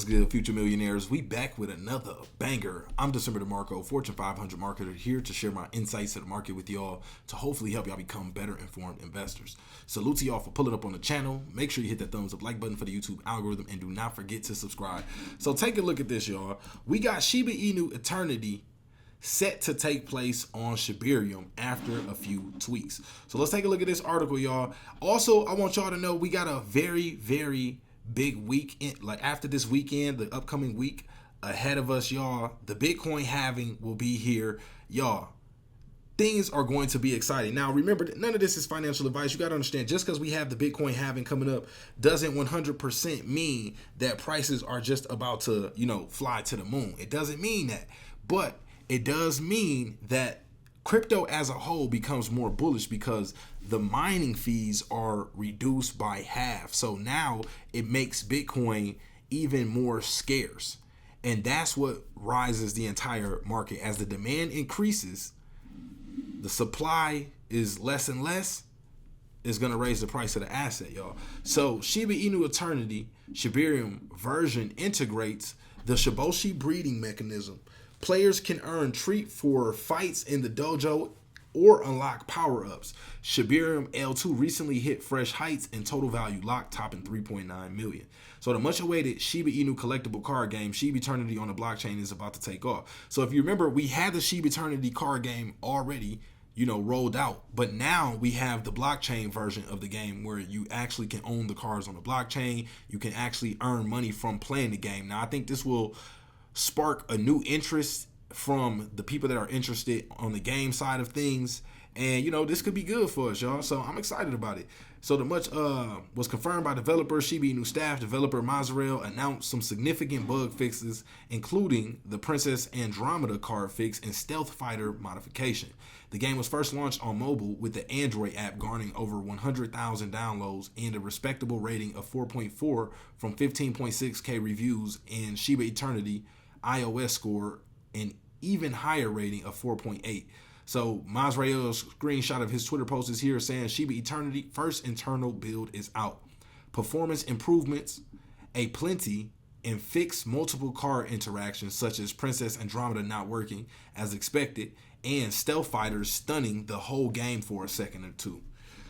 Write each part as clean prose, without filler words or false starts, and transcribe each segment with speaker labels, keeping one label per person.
Speaker 1: What's good, future millionaires? We back with another banger. I'm DecemberDeMarco, Fortune 500 marketer, here to share my insights to the market with y'all to hopefully help y'all become better informed investors. Salute to y'all for pulling up on the channel. Make sure you hit that thumbs up like button for the YouTube algorithm and do not forget to subscribe. So take a look at this, y'all. We got Shiba Inu Eternity set to take place on shibArmy after a few tweaks. So let's take a look at this article, y'all. Also, I want y'all to know we got a very big weekend, like after this weekend, the upcoming week ahead of us, y'all. The Bitcoin halving will be here, y'all. Things are going to be exciting. Now, remember, none of this is financial advice. You got to understand, just because we have the Bitcoin halving coming up doesn't 100% mean that prices are just about to, fly to the moon. It doesn't mean that. But it does mean that crypto as a whole becomes more bullish because the mining fees are reduced by half. So now it makes Bitcoin even more scarce. And that's what rises the entire market. As the demand increases, the supply is less and less, is going to raise the price of the asset, y'all. So Shiba Inu Eternity, shibArmy version integrates the Shiboshi breeding mechanism. Players can earn treat for fights in the dojo or unlock power-ups. shibArmy L2 recently hit fresh heights in total value locked, topping 3.9 million. So the much-awaited Shiba Inu collectible card game, Shiba Eternity on the blockchain, is about to take off. So if you remember, we had the Shiba Eternity card game already, rolled out. But now we have the blockchain version of the game where you actually can own the cards on the blockchain. You can actually earn money from playing the game. Now, I think this will spark a new interest from the people that are interested on the game side of things, and this could be good for us, y'all. So I'm excited about it. So the much was confirmed by developer Shiba Inu staff. Developer Mazarel announced some significant bug fixes, including the Princess Andromeda card fix and Stealth Fighter modification. The game was first launched on mobile with the Android app garnering over 100,000 downloads and a respectable rating of 4.4 from 15.6K reviews, and Shiba Eternity iOS score an even higher rating of 4.8. So Mazrael's screenshot of his Twitter post is here saying Shiba Eternity first internal build is out. Performance improvements, a plenty, and fix multiple card interactions such as Princess Andromeda not working as expected and Stealth Fighters stunning the whole game for a second or two.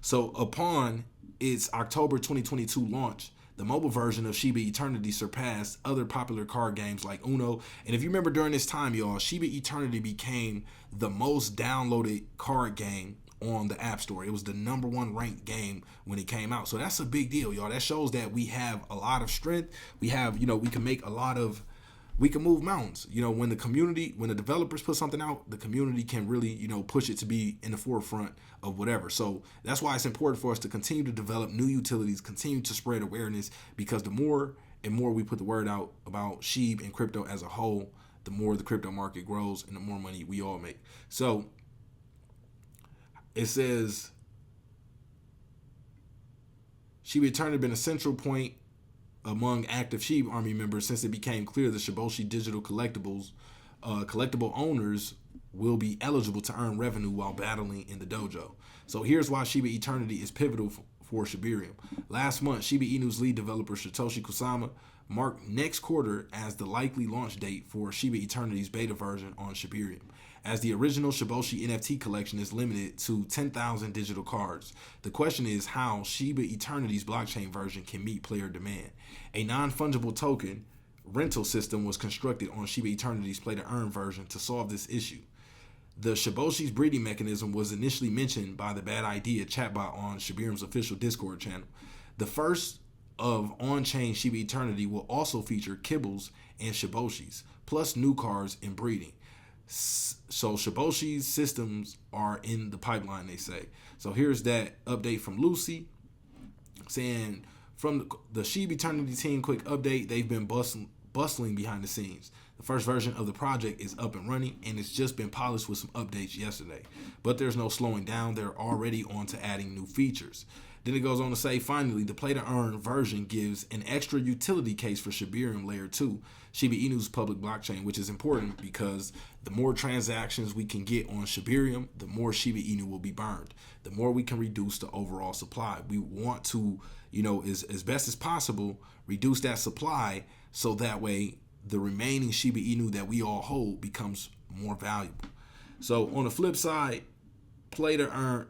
Speaker 1: So upon its October 2022 launch, the mobile version of Shiba Eternity surpassed other popular card games like Uno. And if you remember during this time, y'all, Shiba Eternity became the most downloaded card game on the App Store. It was the #1 ranked game when it came out. So that's a big deal, y'all. That shows that we have a lot of strength. We have, we can make we can move mountains. When the developers put something out, the community can really, push it to be in the forefront of whatever. So that's why it's important for us to continue to develop new utilities, continue to spread awareness, because the more and more we put the word out about SHIB and crypto as a whole, the more the crypto market grows and the more money we all make. So it says Shiba Eternity been a central point among active shibArmy members since it became clear the Shiboshi digital collectible owners will be eligible to earn revenue while battling in the dojo. So here's why Shiba Eternity is pivotal for shibArmy. Last month, Shiba Inu's lead developer Satoshi Kusama marked next quarter as the likely launch date for Shiba Eternity's beta version on shibArmy, as the original Shiboshi NFT collection is limited to 10,000 digital cards. The question is how Shiba Eternity's blockchain version can meet player demand. A non-fungible token rental system was constructed on Shiba Eternity's play-to-earn version to solve this issue. The Shiboshi's breeding mechanism was initially mentioned by the Bad Idea chatbot on shibArmy's official Discord channel. The first of on-chain Shiba Eternity will also feature kibbles and Shiboshis, plus new cards and breeding. So Shiboshi's systems are in the pipeline, they say. So here's that update from Lucy saying, from the Shiba Eternity team, quick update, they've been bustling behind the scenes. The first version of the project is up and running, and it's just been polished with some updates yesterday. But there's no slowing down. They're already on to adding new features. Then it goes on to say, finally, the play-to-earn version gives an extra utility case for shibArmy Layer 2, Shiba Inu's public blockchain, which is important because the more transactions we can get on shibArmy, the more Shiba Inu will be burned. The more we can reduce the overall supply. We want to, as best as possible, reduce that supply so that way the remaining Shiba Inu that we all hold becomes more valuable. So on the flip side, play to earn.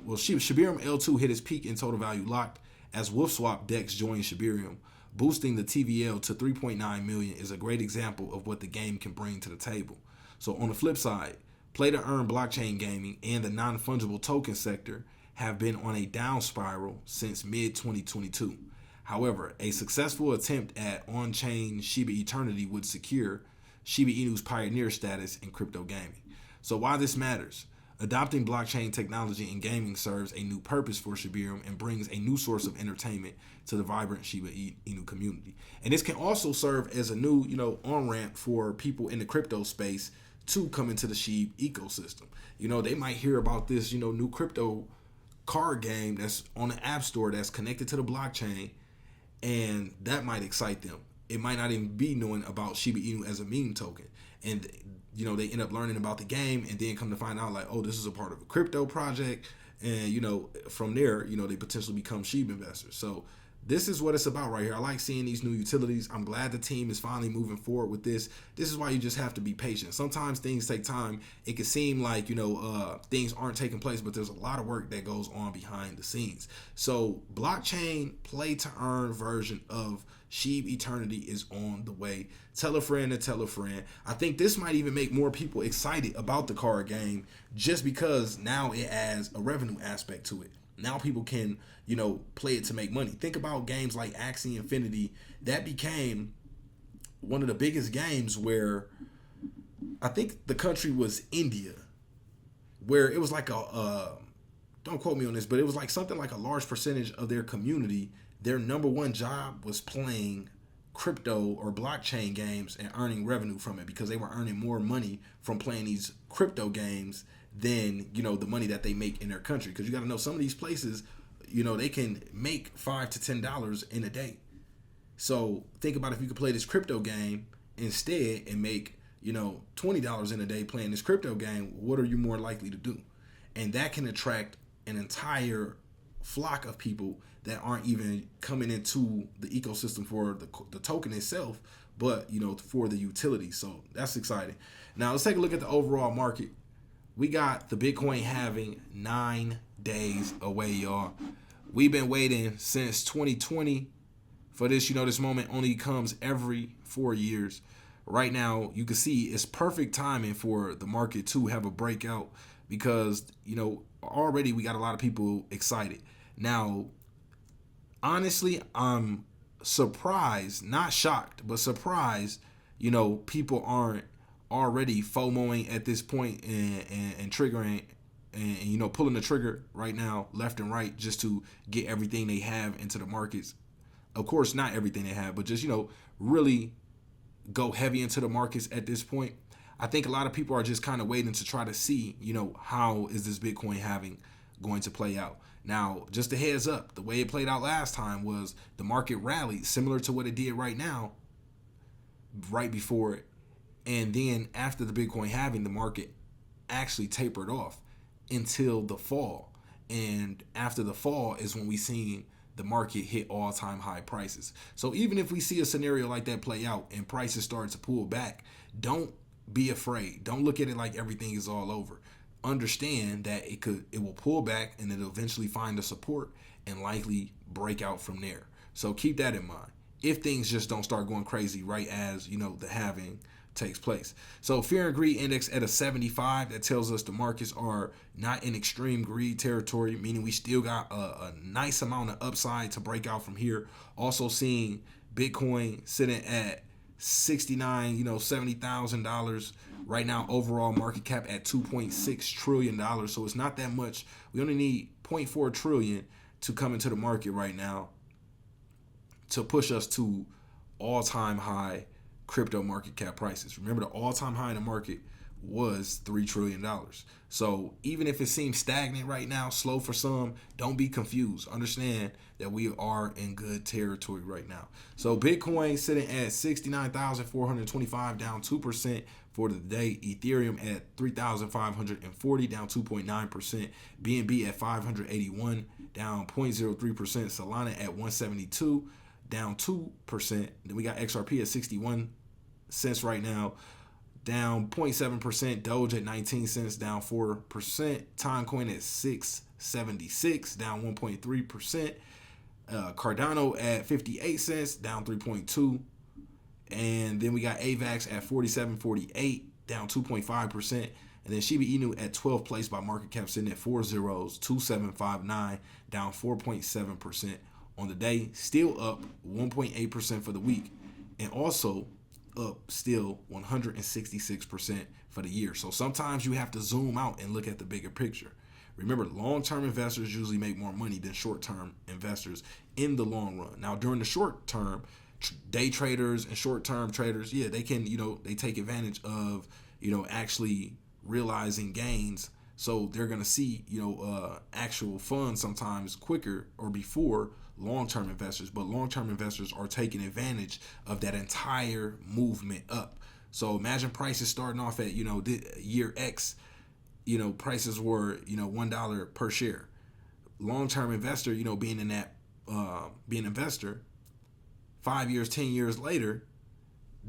Speaker 1: Well, shibArmy L2 hit its peak in total value locked as uniswap decks joined shibArmy, boosting the TVL to 3.9 million is a great example of what the game can bring to the table. So on the flip side, play to earn blockchain gaming and the non-fungible token sector have been on a down spiral since mid-2022. However, a successful attempt at on-chain Shiba Eternity would secure Shiba Inu's pioneer status in crypto gaming. So why this matters? Adopting blockchain technology in gaming serves a new purpose for shibArmy and brings a new source of entertainment to the vibrant Shiba Inu community. And this can also serve as a new, on-ramp for people in the crypto space to come into the SHIB ecosystem. They might hear about this, new crypto card game that's on the App Store that's connected to the blockchain, and that might excite them. It might not even be knowing about Shiba Inu as a meme token. And they end up learning about the game and then come to find out like, oh, this is a part of a crypto project. And, from there, they potentially become SHIB investors. So this is what it's about right here. I like seeing these new utilities. I'm glad the team is finally moving forward with this. This is why you just have to be patient. Sometimes things take time. It can seem like, things aren't taking place, but there's a lot of work that goes on behind the scenes. So blockchain play to earn version of SHIB Eternity is on the way. Tell a friend to tell a friend. I think this might even make more people excited about the card game just because now it adds a revenue aspect to it. Now people can, play it to make money. Think about games like Axie Infinity. That became one of the biggest games where I think the country was India, where it was like don't quote me on this, but it was like something like a large percentage of their community, their number one job was playing crypto or blockchain games and earning revenue from it because they were earning more money from playing these crypto games than, the money that they make in their country. Because you got to know some of these places, they can make $5 to $10 in a day. So think about if you could play this crypto game instead and make, $20 in a day playing this crypto game, what are you more likely to do? And that can attract an entire flock of people that aren't even coming into the ecosystem for the token itself, but, for the utility. So that's exciting. Now let's take a look at the overall market. We got the Bitcoin halving 9 days away, y'all. We've been waiting since 2020 for this. This moment only comes every 4 years. Right now, you can see it's perfect timing for the market to have a breakout because, already we got a lot of people excited. Now, honestly, I'm surprised, not shocked, but surprised, people aren't already FOMOing at this point and triggering and pulling the trigger right now left and right just to get everything they have into the markets. Of course, not everything they have, but just really go heavy into the markets at this point. I think a lot of people are just kind of waiting to try to see how is this Bitcoin halving going to play out. Now, just a heads up, the way it played out last time was the market rallied similar to what it did right now, right before it. And then after the Bitcoin halving, the market actually tapered off until the fall. And after the fall is when we seen the market hit all-time high prices. So even if we see a scenario like that play out and prices start to pull back, don't be afraid. Don't look at it like everything is all over. Understand that it will pull back and it'll eventually find a support and likely break out from there. So keep that in mind. If things just don't start going crazy right as, the halving takes place. So fear and greed index at a 75, that tells us the markets are not in extreme greed territory, meaning we still got a nice amount of upside to break out from here. Also seeing Bitcoin sitting at $70,000 right now. Overall market cap at $2.6 trillion. So it's not that much. We only need 0.4 trillion to come into the market right now to push us to all-time high crypto market cap prices. Remember, the all-time high in the market was $3 trillion. So even if it seems stagnant right now, slow for some, don't be confused. Understand that we are in good territory right now. So Bitcoin sitting at 69,425, down 2% for the day. Ethereum at 3,540, down 2.9%. BNB at 581, down 0.03%. Solana at 172, down 2%. Then we got XRP at 61 cents right now, down 0.7%. Doge at 19 cents, down 4%. Timecoin at 676, down 1.3%. Cardano at 58 cents, down 3.2. And then we got AVAX at 47.48, down 2.5%. And then Shiba Inu at 12th place by market cap, sitting at 4 zeros, 2759, down 4.7% on the day. Still up 1.8% for the week, and also up still 166% for the year. So sometimes you have to zoom out and look at the bigger picture. Remember, long-term investors usually make more money than short-term investors in the long run. Now, during the short term, day traders and short-term traders, yeah, they can, they take advantage of, actually realizing gains. So they're going to see, actual funds sometimes quicker or before long-term investors. But long-term investors are taking advantage of that entire movement up. So imagine prices starting off at, year X, prices were, $1 per share. Long-term investor, being in that, being an investor, 5 years, 10 years later,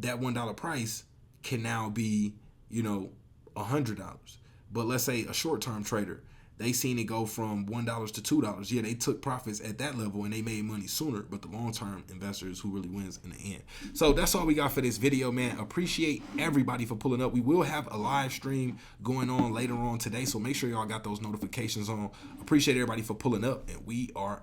Speaker 1: that $1 price can now be, $100. But let's say a short-term trader, they seen it go from $1 to $2. Yeah, they took profits at that level and they made money sooner, but the long-term investors who really wins in the end. So that's all we got for this video, man. Appreciate everybody for pulling up. We will have a live stream going on later on today, so make sure y'all got those notifications on. Appreciate everybody for pulling up, and we are